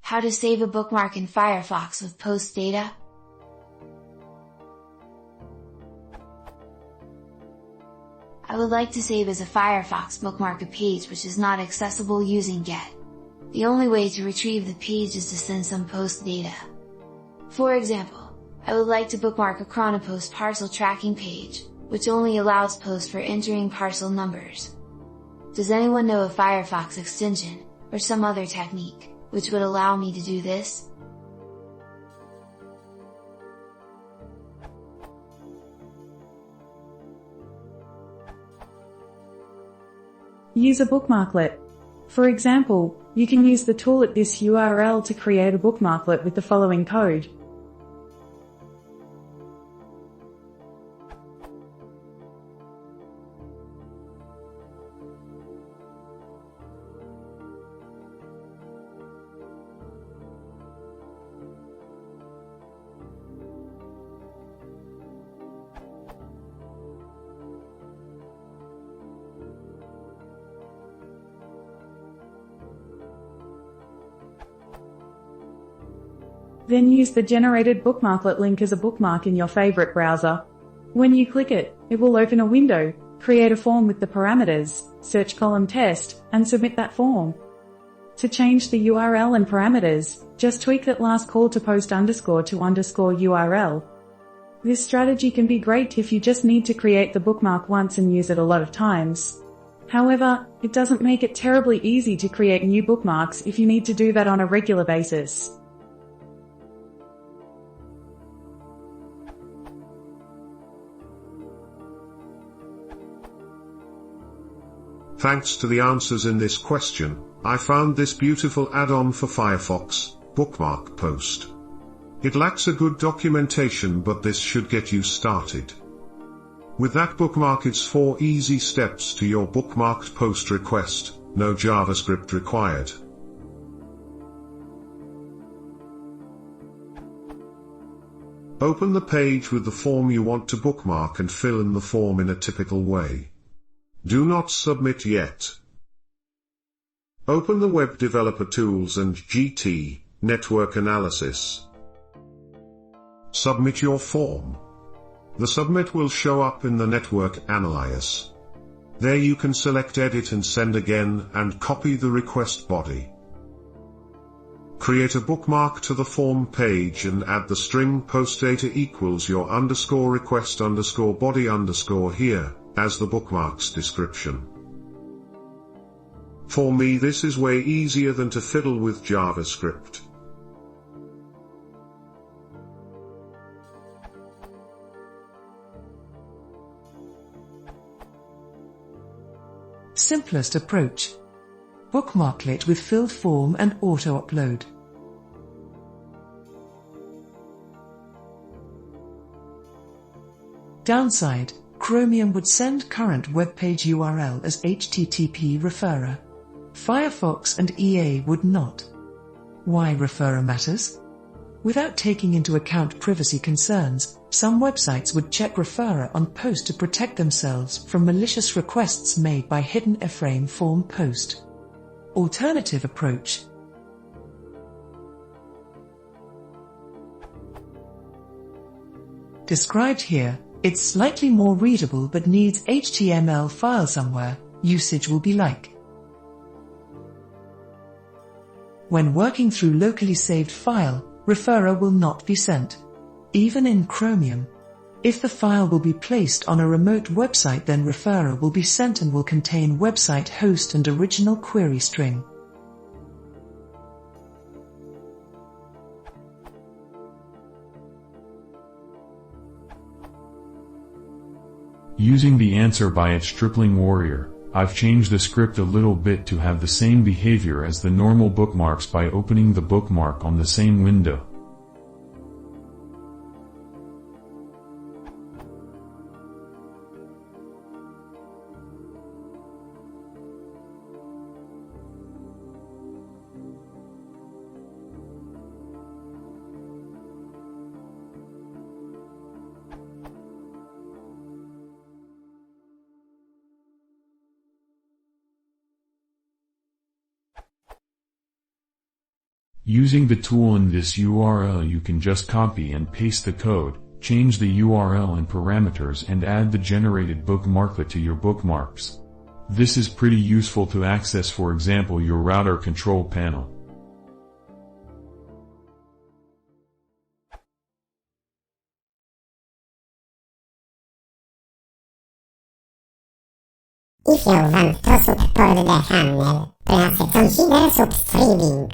How to save a bookmark in Firefox with post data? I would like to save as a Firefox bookmark a page which is not accessible using GET. The only way to retrieve the page is to send some post data. For example, I would like to bookmark a Chronopost parcel tracking page, which only allows post for entering parcel numbers. Does anyone know a Firefox extension, or some other technique, which would allow me to do this? Use a bookmarklet. For example, you can use the tool at this URL to create a bookmarklet with the following code. Then use the generated bookmarklet link as a bookmark in your favorite browser. When you click it, it will open a window, create a form with the parameters, search column test, and submit that form. To change the URL and parameters, just tweak that last call to post _to_URL. This strategy can be great if you just need to create the bookmark once and use it a lot of times. However, it doesn't make it terribly easy to create new bookmarks if you need to do that on a regular basis. Thanks to the answers in this question, I found this beautiful add-on for Firefox, Bookmark Post. It lacks a good documentation, but this should get you started. With that bookmark, it's 4 easy steps to your bookmarked post request, no JavaScript required. Open the page with the form you want to bookmark and fill in the form in a typical way. Do not submit yet. Open the Web Developer Tools and GT, Network Analysis. Submit your form. The submit will show up in the Network Analysis. There you can select Edit and Send Again and copy the request body. Create a bookmark to the form page and add the string post data equals your _request_body_ here as the bookmark's description. For me, this is way easier than to fiddle with JavaScript. Simplest approach. Bookmarklet with filled form and auto-upload. Downside: Chromium would send current web page URL as HTTP referrer. Firefox and EA would not. Why referrer matters? Without taking into account privacy concerns, some websites would check referrer on post to protect themselves from malicious requests made by hidden iframe form post. Alternative approach. Described here, it's slightly more readable but needs HTML file somewhere. Usage will be like: when working through locally saved file, referrer will not be sent. Even in Chromium. If the file will be placed on a remote website, then referrer will be sent and will contain website host and original query string. Using the answer by its stripling warrior, I've changed the script a little bit to have the same behavior as the normal bookmarks by opening the bookmark on the same window. Using the tool in this URL, you can just copy and paste the code, change the URL and parameters, and add the generated bookmarklet to your bookmarks. This is pretty useful to access, for example, your router control panel. If you want to support the channel, press consider subscribing.